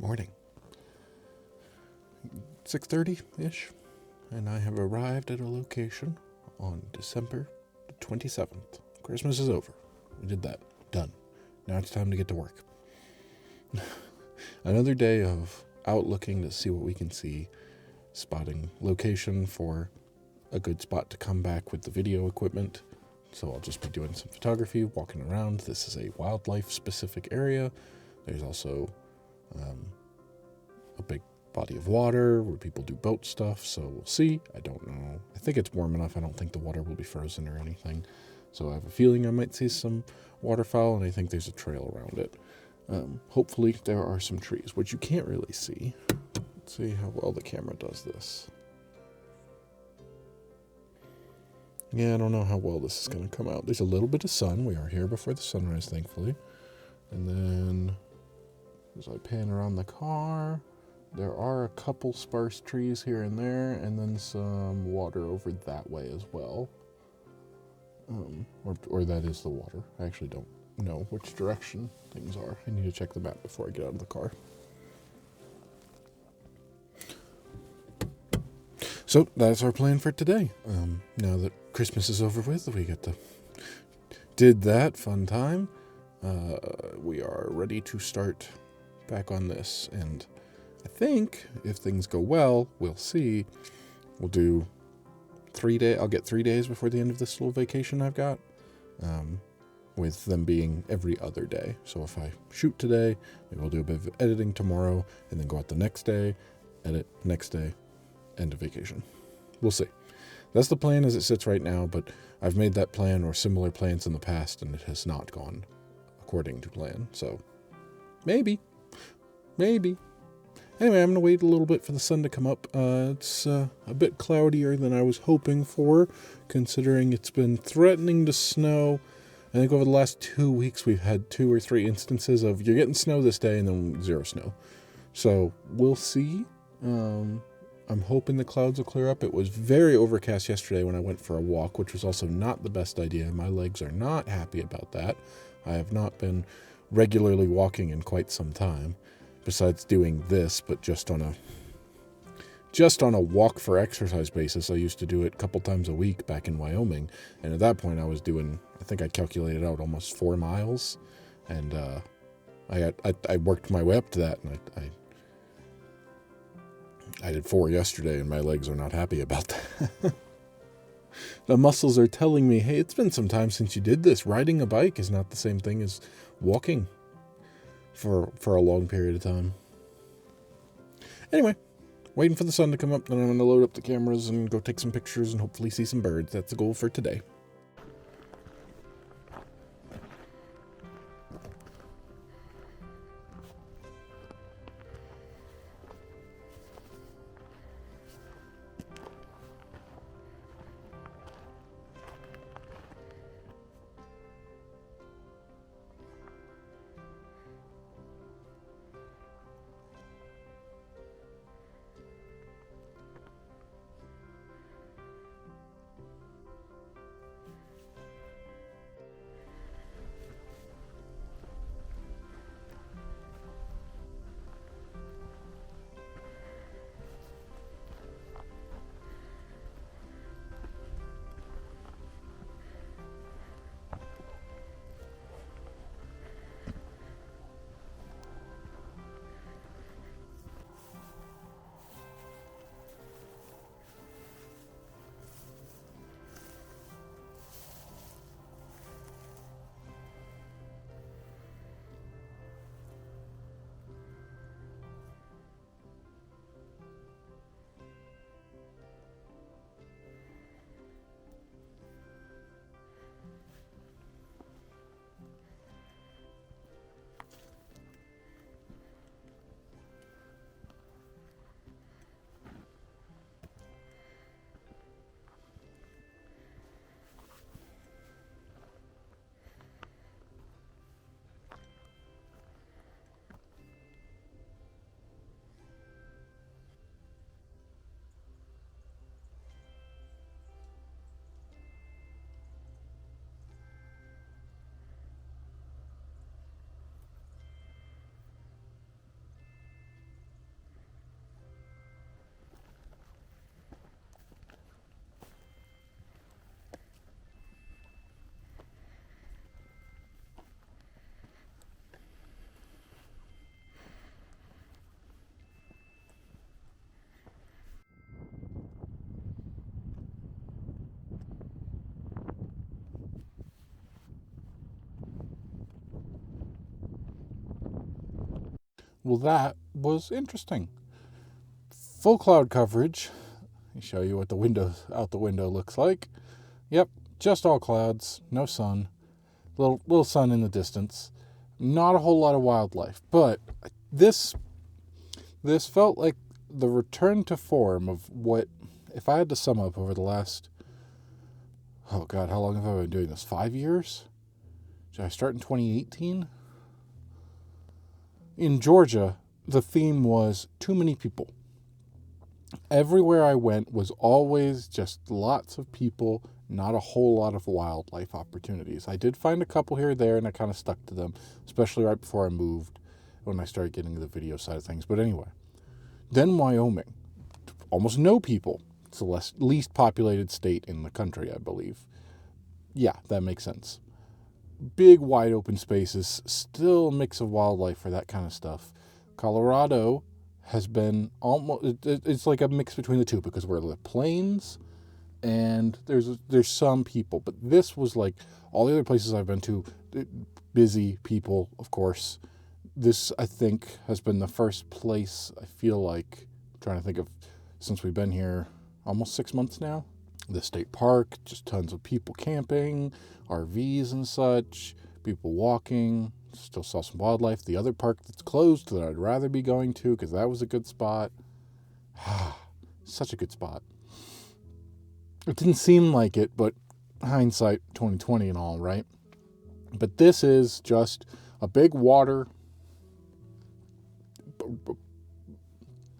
morning. 6:30-ish, and I have arrived at a location on December 27th. Christmas is over. We did that. Done. Now it's time to get to work. Another day of out looking to see what we can see, spotting location for a good spot to come back with the video equipment. So I'll just be doing some photography, walking around. This is a wildlife specific area. There's also a big body of water where people do boat stuff, so we'll see. I don't know. I think it's warm enough. I don't think the water will be frozen or anything. So I have a feeling I might see some waterfowl, and I think there's a trail around it. Hopefully there are some trees, which you can't really see. Let's see how well the camera does this. Yeah, I don't know how well this is going to come out. There's a little bit of sun. We are here before the sunrise, thankfully. And then, as I pan around the car, there are a couple sparse trees here and there, and then some water over that way as well. Or that is the water. I actually don't know which direction things are. I need to check the map before I get out of the car. So that's our plan for today. Now that Christmas is over with, we did that fun time. We are ready to start back on this, and I think if things go well, we'll see. We'll do 3 days. I'll get 3 days before the end of this little vacation I've got, with them being every other day. So if I shoot today, maybe we'll do a bit of editing tomorrow, and then go out the next day, edit next day, end of vacation. We'll see. That's the plan as it sits right now, but I've made that plan or similar plans in the past, and it has not gone according to plan. So maybe. Anyway, I'm going to wait a little bit for the sun to come up. It's a bit cloudier than I was hoping for, considering it's been threatening to snow. I think over the last 2 weeks, we've had 2 or 3 instances of you're getting snow this day and then 0 snow. So we'll see. I'm hoping the clouds will clear up. It was very overcast yesterday when I went for a walk, which was also not the best idea. My legs are not happy about that. I have not been regularly walking in quite some time, besides doing this, but just on a walk for exercise basis. I used to do it a couple times a week back in Wyoming, and at that point I was doing, I think I calculated out almost 4 miles, and I worked my way up to that, and I did 4 yesterday, and my legs are not happy about that. The muscles are telling me, hey, it's been some time since you did this. Riding a bike is not the same thing as walking for a long period of time. Anyway, waiting for the sun to come up, then I'm going to load up the cameras and go take some pictures and hopefully see some birds. That's the goal for today. Well, that was interesting. Full cloud coverage. Let me show you what out the window looks like. Yep, just all clouds, no sun. Little sun in the distance. Not a whole lot of wildlife, but this felt like the return to form of what, if I had to sum up over the last, oh God, how long have I been doing this? 5 years? Did I start in 2018? In Georgia, the theme was too many people. Everywhere I went was always just lots of people, not a whole lot of wildlife opportunities. I did find a couple here or there, and I kind of stuck to them, especially right before I moved, when I started getting into the video side of things. But anyway, then Wyoming. Almost no people. It's the least populated state in the country, I believe. Yeah, that makes sense. Big, wide open spaces, still a mix of wildlife for that kind of stuff. Colorado has been almost, it's like a mix between the two because we're in the plains and there's some people, but this was like all the other places I've been to, busy people, of course. This, I think, has been the first place I feel like, I'm trying to think of, since we've been here almost 6 months now. The state park, just tons of people camping, RVs and such, people walking. Still saw some wildlife. The other park that's closed that I'd rather be going to because that was a good spot. Such a good spot. It didn't seem like it, but hindsight 2020 and all, right? But this is just a big water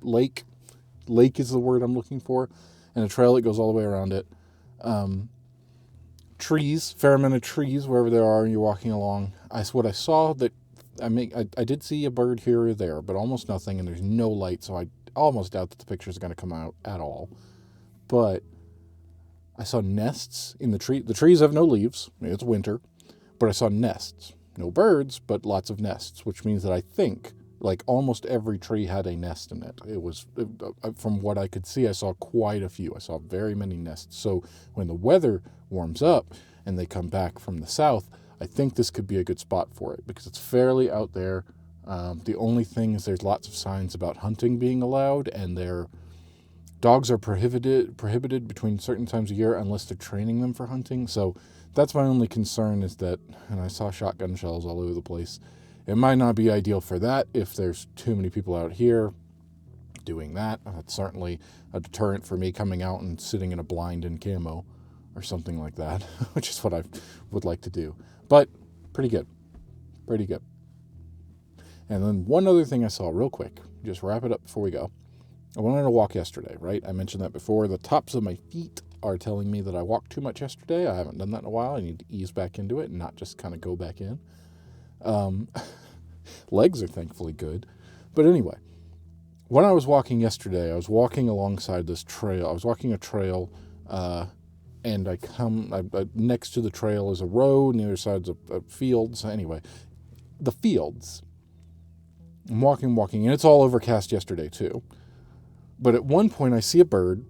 lake. Lake is the word I'm looking for. And a trail that goes all the way around it. Trees, fair amount of trees wherever there are, and you're walking along. What I saw that I did see a bird here or there, but almost nothing, and there's no light, so I almost doubt that the pictures are going to come out at all. But I saw nests in the tree. The trees have no leaves. It's winter, but I saw nests. No birds, but lots of nests, which means that I think like almost every tree had a nest in it. From what I could see, I saw quite a few. I saw very many nests. So when the weather warms up and they come back from the south, I think this could be a good spot for it because it's fairly out there. The only thing is there's lots of signs about hunting being allowed, and their dogs are prohibited between certain times of year unless they're training them for hunting. So that's my only concern is that, and I saw shotgun shells all over the place. It might not be ideal for that if there's too many people out here doing that. That's certainly a deterrent for me coming out and sitting in a blind in camo or something like that, which is what I would like to do. But pretty good. Pretty good. And then one other thing I saw real quick, just wrap it up before we go. I went on a walk yesterday, right? I mentioned that before. The tops of my feet are telling me that I walked too much yesterday. I haven't done that in a while. I need to ease back into it and not just kind of go back in. Legs are thankfully good. But anyway, when I was walking yesterday, I was walking alongside this trail. I was walking a trail, and next to the trail is a road, and the other side's a field. So anyway, the fields. I'm walking, and it's all overcast yesterday too. But at one point I see a bird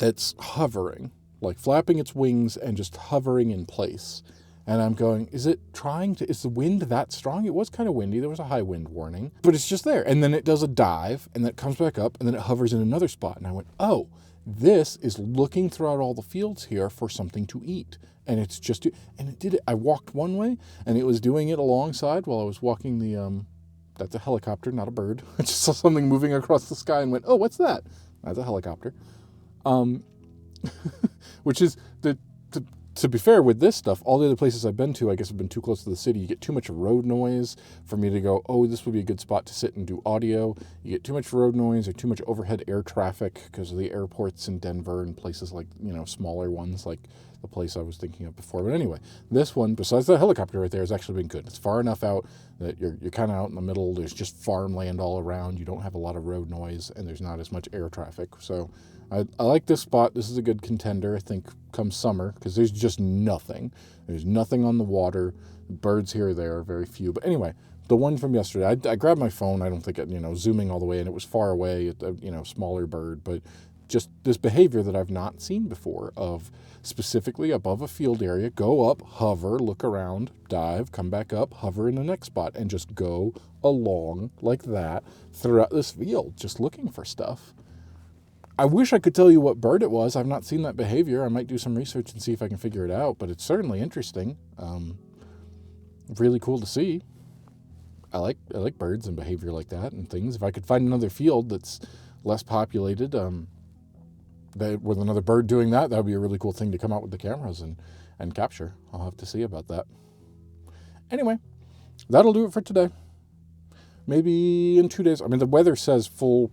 that's hovering, like flapping its wings and just hovering in place. And I'm going, is the wind that strong? It was kind of windy. There was a high wind warning, but it's just there. And then it does a dive and then it comes back up and then it hovers in another spot. And I went, oh, this is looking throughout all the fields here for something to eat. And it's just, and it did it. I walked one way and it was doing it alongside while I was walking that's a helicopter, not a bird. I just saw something moving across the sky and went, oh, what's that? That's a helicopter. Which is to be fair with this stuff, all the other places I've been to, I guess have been too close to the city. You get too much road noise for me to go, oh, this would be a good spot to sit and do audio. You get too much road noise or too much overhead air traffic because of the airports in Denver and places like, smaller ones like the place I was thinking of before. But anyway, this one, besides the helicopter right there, has actually been good. It's far enough out that you're kind of out in the middle. There's just farmland all around. You don't have a lot of road noise and there's not as much air traffic. So I like this spot. This is a good contender, I think, come summer, because there's just nothing. There's nothing on the water. Birds here or there, very few. But anyway, the one from yesterday, I grabbed my phone. I don't think it, zooming all the way, and it was far away, smaller bird, but just this behavior that I've not seen before of specifically above a field area, go up, hover, look around, dive, come back up, hover in the next spot, and just go along like that throughout this field, just looking for stuff. I wish I could tell you what bird it was. I've not seen that behavior. I might do some research and see if I can figure it out, but it's certainly interesting. Really cool to see. I like birds and behavior like that and things. If I could find another field that's less populated, with another bird doing that would be a really cool thing to come out with the cameras and capture. I'll have to see about that. Anyway, that'll do it for today. Maybe in 2 days. I mean, the weather says full.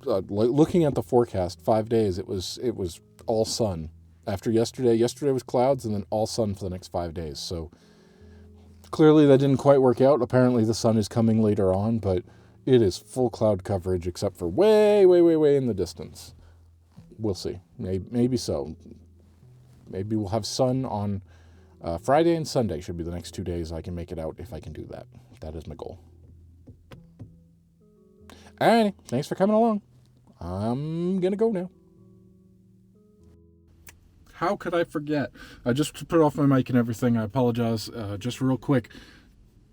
Looking at the forecast, 5 days, it was all sun. After yesterday was clouds and then all sun for the next 5 days. So clearly that didn't quite work out. Apparently the sun is coming later on, but it is full cloud coverage except for way, way, way, way in the distance. We'll see. Maybe so. Maybe we'll have sun on Friday and Sunday should be the next 2 days. I can make it out if I can do that. That is my goal. Alrighty, thanks for coming along. I'm going to go now. How could I forget? Just to put off my mic and everything, I apologize. Just real quick.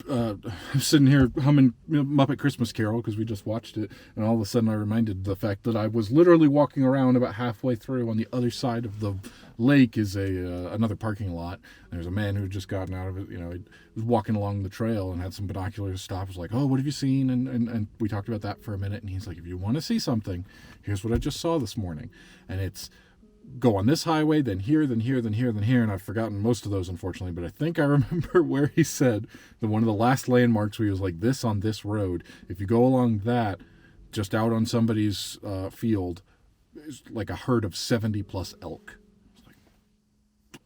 I'm sitting here humming Muppet Christmas Carol because we just watched it, and all of a sudden I reminded the fact that I was literally walking around about halfway through. On the other side of the lake is another parking lot. There's a man who had just gotten out of it. He was walking along the trail and had some binoculars. Stop. Was like, "Oh, what have you seen?" And we talked about that for a minute. And he's like, "If you want to see something, here's what I just saw this morning." And it's go on this highway, then here, then here, then here, then here, and I've forgotten most of those, unfortunately, but I think I remember where he said that one of the last landmarks where he was like, this on this road, if you go along that, just out on somebody's field, is like a herd of 70 plus elk. Like,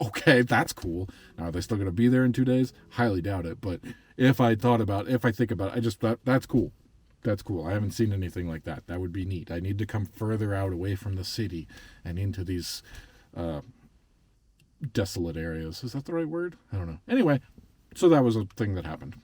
okay, that's cool. Now, are they still going to be there in 2 days? Highly doubt it, but if I think about it, that's cool. That's cool. I haven't seen anything like that. That would be neat. I need to come further out away from the city and into these desolate areas. Is that the right word? I don't know. Anyway, so that was a thing that happened.